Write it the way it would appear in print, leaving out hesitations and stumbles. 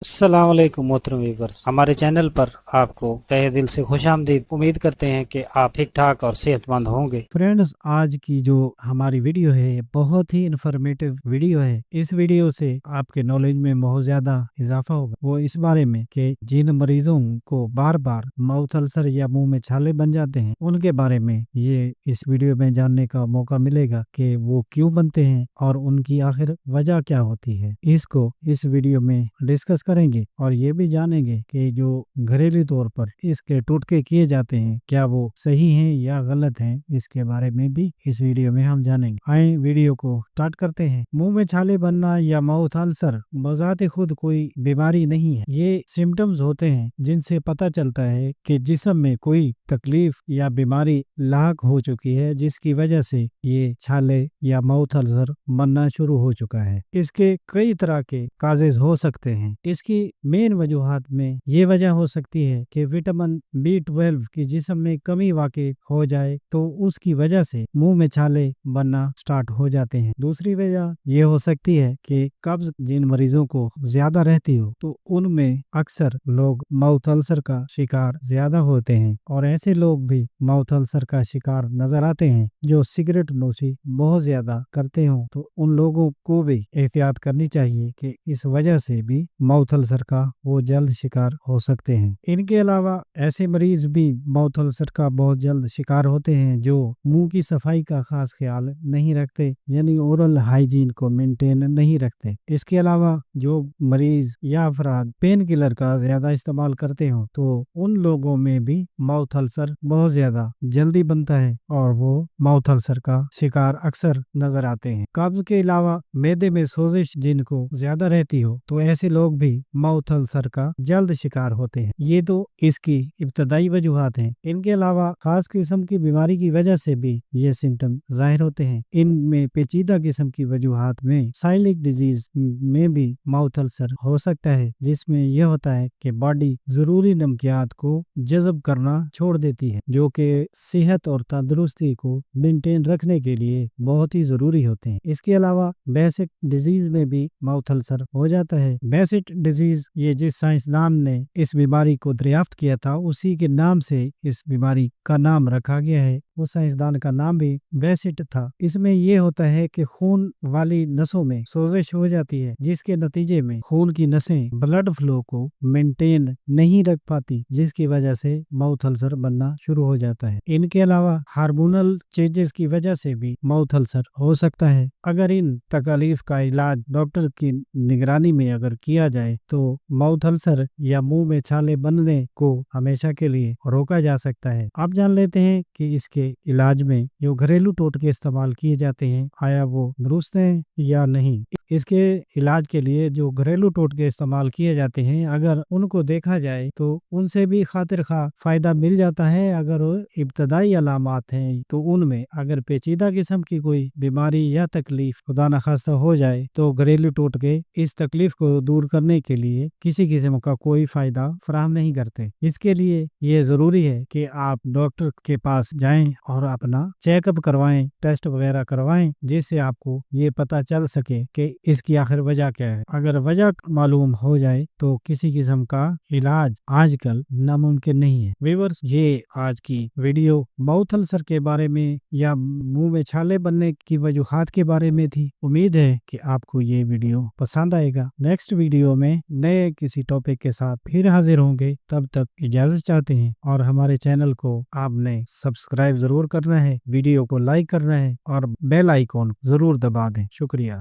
अस्सलाम वालेकुम मोहतरम व्यूअर्स, हमारे चैनल पर आपको तहे दिल से खुशामदीद। उम्मीद करते हैं कि आप ठीक ठाक और सेहतमंद होंगे। फ्रेंड्स, आज की जो हमारी वीडियो है ये बहुत ही इंफॉर्मेटिव वीडियो है। इस वीडियो से आपके नॉलेज में बहुत ज्यादा इजाफा होगा। वो इस बारे में कि जिन मरीजों को बार बार माउथ अल्सर या मुंह में छाले बन जाते हैं उनके बारे में ये इस वीडियो में जानने का मौका मिलेगा कि वो क्यों बनते हैं और उनकी आखिर वजह क्या होती है। इसको इस वीडियो में डिस्कस करेंगे और ये भी जानेंगे कि जो घरेलू तौर पर इसके टोटके किए जाते हैं क्या वो सही हैं या गलत हैं, इसके बारे में भी इस वीडियो में हम जानेंगे। आए वीडियो को स्टार्ट करते हैं। मुंह में छाले बनना या माउथ अल्सर बजाते खुद कोई बीमारी नहीं है। ये सिम्टम्स होते हैं जिनसे पता चलता है कि जिस्म में कोई तकलीफ या बीमारी लाक हो चुकी है, जिसकी वजह से ये छाले या माउथ अल्सर बनना शुरू हो चुका है। इसके कई तरह के काजेज हो सकते हैं। इसकी मेन वजूहात में ये वजह हो सकती है कि विटामिन B12 की जिस्म में कमी वाक़ई हो जाए तो उसकी वजह से मुंह में छाले बनना स्टार्ट हो जाते हैं। दूसरी वजह ये हो सकती है कि कब्ज जिन मरीजों को ज्यादा रहती हो तो उनमें अक्सर लोग माउथ अल्सर का शिकार ज्यादा होते हैं और ऐसे लोग भी माउथ अल्सर का शिकार नजर आते हैं जो सिगरेट नोशी बहुत ज्यादा करते हो। तो उन लोगों को भी एहतियात करनी चाहिए कि इस वजह से भी माउथ अल्सर का वो जल्द शिकार हो सकते हैं। इनके अलावा ऐसे मरीज भी माउथ अल्सर का बहुत जल्द शिकार होते हैं जो मुंह की सफाई का खास ख्याल नहीं रखते, यानी ओरल हाइजीन को मेंटेन नहीं रखते। इसके अलावा जो मरीज या अफराद पेन किलर का ज्यादा इस्तेमाल करते हो तो उन लोगों में भी माउथ अल्सर बहुत ज्यादा जल्दी बनता है और वो माउथ अल्सर का शिकार अक्सर नजर आते हैं। कब्ज के अलावा मैदे में सोजिश जिनको ज्यादा रहती हो तो ऐसे लोग भी माउथ अल्सर का जल्द शिकार होते हैं। ये तो इसकी इब्तदाई वजूहात हैं। इनके अलावा खास किस्म की बीमारी की वजह से भी ये सिम्टम जाहिर होते हैं। इनमें पेचीदा किस्म की वजूहात में साइलिक डिजीज में भी माउथ अल्सर हो सकता है, जिसमें यह होता है कि बॉडी जरूरी नमकियात को जज़ब करना छोड़ देती है जो कि सेहत और तंदुरुस्ती को मेंटेन रखने के लिए बहुत ही जरूरी होते हैं। इसके अलावा बेसिक डिजीज में भी माउथ अल्सर हो जाता है। बेसिक डिजीज ये जिस साइंसदान ने इस बीमारी को दरियाफ्त किया था उसी के नाम से इस बीमारी का नाम रखा गया है। उस साइंसदान का नाम भी बेसिट था। इसमें यह होता है कि खून वाली नसों में सोजिश हो जाती है जिसके नतीजे में खून की नसें ब्लड फ्लो को मेंटेन नहीं रख पाती, जिसकी वजह से माउथ अल्सर बनना शुरू हो जाता है। इनके अलावा हार्मोनल चेंजेस की वजह से भी माउथ अल्सर हो सकता है। अगर इन तकलीफ का इलाज डॉक्टर की निगरानी में अगर किया जाए तो माउथ अल्सर या मुंह में छाले बनने को हमेशा के लिए रोका जा सकता है। आप जान लेते हैं कि इसके इलाज में जो घरेलू टोटके इस्तेमाल किए जाते हैं आया वो दुरुस्त हैं या नहीं। इसके इलाज के लिए जो घरेलू टोटके इस्तेमाल किए जाते हैं अगर उनको देखा जाए तो उनसे भी खातिर खा फायदा मिल जाता है। अगर वो इब्तदाई अलामात हैं तो उनमें अगर पेचीदा किस्म की कोई बीमारी या तकलीफ खुदा न खास्ता हो जाए तो घरेलू टोटके इस तकलीफ को दूर करने के लिए किसी किस्म का कोई फायदा फराहम नहीं करते। इसके लिए ये जरूरी है कि आप डॉक्टर के पास जाएं और अपना चेकअप करवाएं, टेस्ट वगैरह करवाएं, जिससे आपको ये पता चल सके कि इसकी आखिर वजह क्या है। अगर वजह मालूम हो जाए तो किसी किस्म का इलाज आजकल नामुमकिन नहीं है। व्यूअर्स, ये आज की वीडियो माउथ अल्सर के बारे में या मुंह में छाले बनने की वजूहात के बारे में थी। उम्मीद है कि आपको ये वीडियो पसंद आएगा। नेक्स्ट वीडियो में नए किसी टॉपिक के साथ फिर हाजिर होंगे। तब तक इजाजत चाहते हैं और हमारे चैनल को आपने सब्सक्राइब जरूर करना है, वीडियो को लाइक करना है और बेल आइकॉन जरूर दबा दें। शुक्रिया।